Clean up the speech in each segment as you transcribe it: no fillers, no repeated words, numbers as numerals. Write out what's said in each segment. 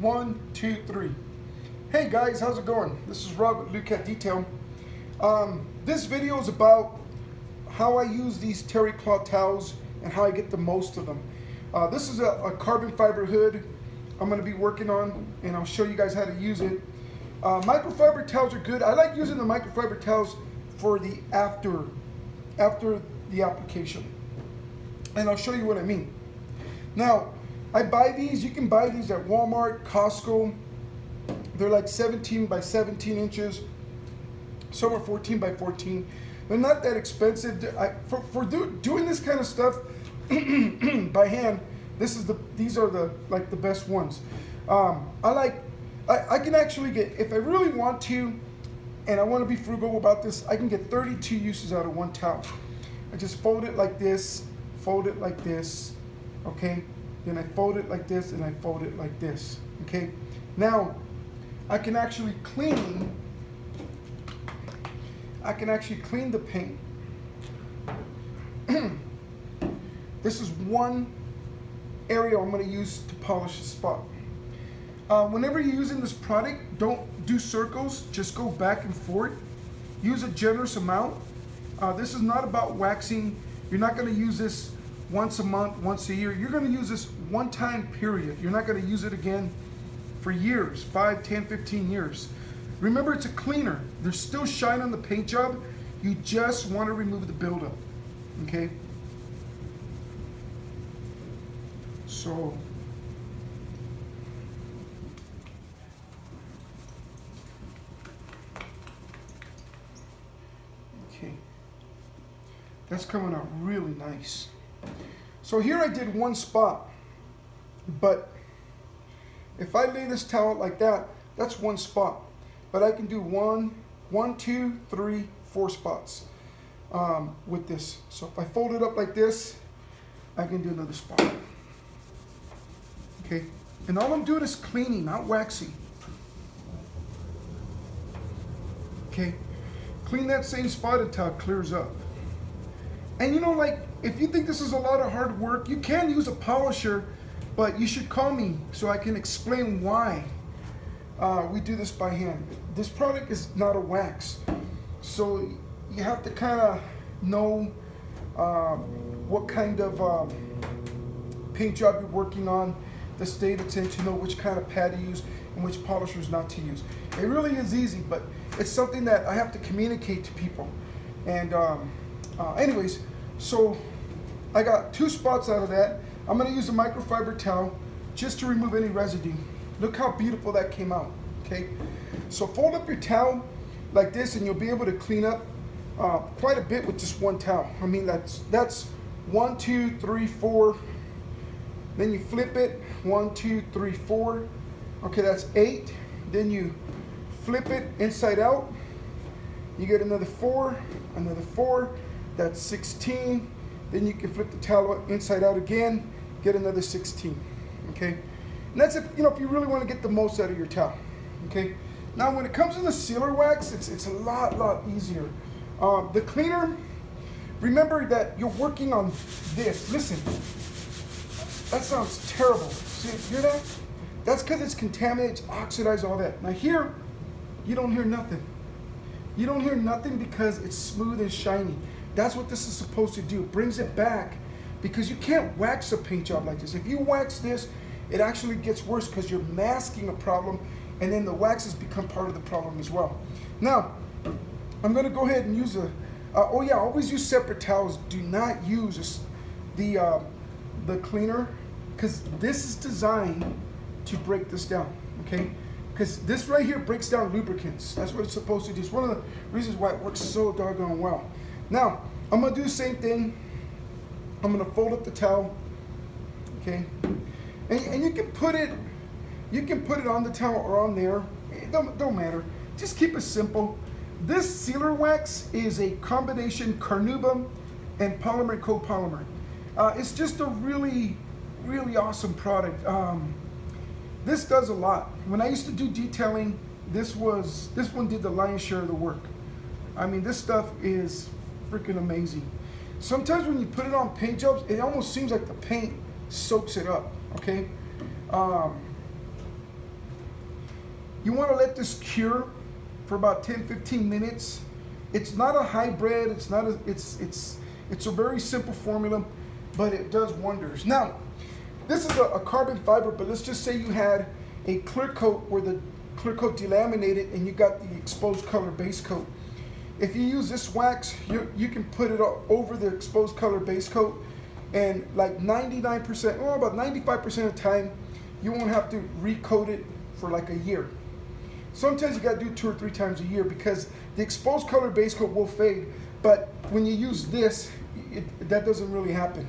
1, 2, 3. Hey guys, how's it going? This is Rob with Lukat Detail. This video is about how I use these terry cloth towels and how I get the most of them. This is a carbon fiber hood I'm going to be working on, and I'll show you guys how to use it. Microfiber towels are good. I like using the microfiber towels for the after the application, and I'll show you what I mean. Now, I buy these. You can buy these at Walmart, Costco. They're like 17 by 17 inches. Some are 14 by 14. They're not that expensive. For doing this kind of stuff by hand, these are the best ones. I can actually get, if I really want to, and I want to be frugal about this, I can get 32 uses out of one towel. I just fold it like this, okay? Then I fold it like this, and I fold it like this, okay? Now, I can actually clean the paint. This is one area I'm going to use to polish the spot. Whenever you're using this product, don't do circles, just go back and forth. Use a generous amount. This is not about waxing. You're not going to use this once a month, once a year. You're going to use this one time period. You're not going to use it again for years, 5, 10, 15 years. Remember, it's a cleaner. There's still shine on the paint job. You just want to remove the buildup, okay? So, okay, that's coming out really nice. So here I did one spot, but if I lay this towel out like that, that's one spot. But I can do one, 2, 3, 4 spots with this. So if I fold it up like this, I can do another spot. Okay, and all I'm doing is cleaning, not waxing. Okay, clean that same spot until it clears up. And you know, like, if you think this is a lot of hard work, you can use a polisher, but you should call me so I can explain why we do this by hand. This product is not a wax, so you have to kind of know what kind of paint job you're working on, the state it's in, to know which kind of pad to use and which polishers not to use. It really is easy, but it's something that I have to communicate to people. And anyways, so I got 2 spots out of that. I'm going to use a microfiber towel just to remove any residue. Look how beautiful that came out, okay? So fold up your towel like this, and you'll be able to clean up quite a bit with just one towel. I mean, that's 1, 2, 3, 4. Then you flip it, 1, 2, 3, 4. Okay, that's 8. Then you flip it inside out. You get another 4, another 4. That's 16. Then you can flip the towel inside out again, get another 16. Okay, and that's if you really want to get the most out of your towel. Okay, now when it comes to the sealer wax, it's a lot easier. The cleaner, remember that you're working on this. Listen, that sounds terrible. See, hear that? That's because it's contaminated, it's oxidized, all that. Now here, you don't hear nothing. You don't hear nothing because it's smooth and shiny. That's what this is supposed to do. It brings it back, because you can't wax a paint job like this. If you wax this, it actually gets worse because you're masking a problem, and then the waxes become part of the problem as well. Now, I'm going to go ahead and use oh yeah, always use separate towels. Do not use the cleaner, because this is designed to break this down, okay? Because this right here breaks down lubricants. That's what it's supposed to do. It's one of the reasons why it works so doggone well. Now, I'm going to do the same thing. I'm going to fold up the towel, okay? And you can put it on the towel or on there. It don't matter. Just keep it simple. This sealer wax is a combination carnauba and polymer copolymer. It's just a really awesome product. This does a lot. When I used to do detailing, this one did the lion's share of the work. I mean, this stuff is freaking amazing. Sometimes when you put it on paint jobs, it almost seems like the paint soaks it up, okay? You want to let this cure for about 10-15 minutes. It's not a hybrid, it's not a, it's a very simple formula, but it does wonders. Now, this is a carbon fiber, but let's just say you had a clear coat where the clear coat delaminated and you got the exposed color base coat. If you use this wax, you can put it over the exposed color base coat, and like 99%, or about 95% of the time, you won't have to recoat it for like a year. Sometimes you gotta do 2 or 3 times a year because the exposed color base coat will fade, but when you use this, that doesn't really happen.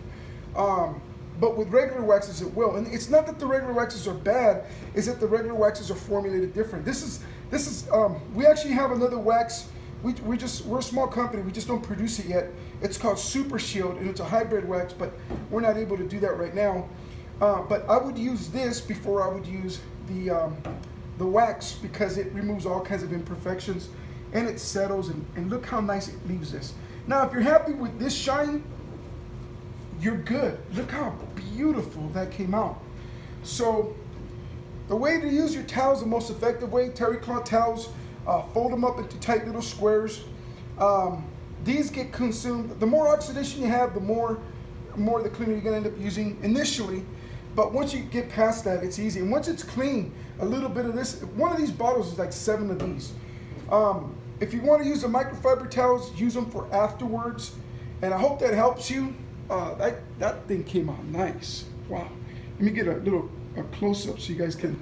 But with regular waxes, it will. And it's not that the regular waxes are bad, it's that the regular waxes are formulated different. We actually have another wax. We're a small company, we just don't produce it yet. It's called Super Shield, and it's a hybrid wax, but we're not able to do that right now. But I would use this before I would use the wax, because it removes all kinds of imperfections and it settles, and look how nice it leaves this. Now, if you're happy with this shine, you're good. Look how beautiful that came out. So the way to use your towels, the most effective way, terry cloth towels, fold them up into tight little squares. These get consumed. The more oxidation you have, the more the cleaner you're gonna end up using initially. But once you get past that, it's easy. And once it's clean, a little bit of this, one of these bottles is like 7 of these. If you want to use the microfiber towels, use them for afterwards. And I hope that helps you. That thing came out nice. Wow. Let me get a close-up so you guys can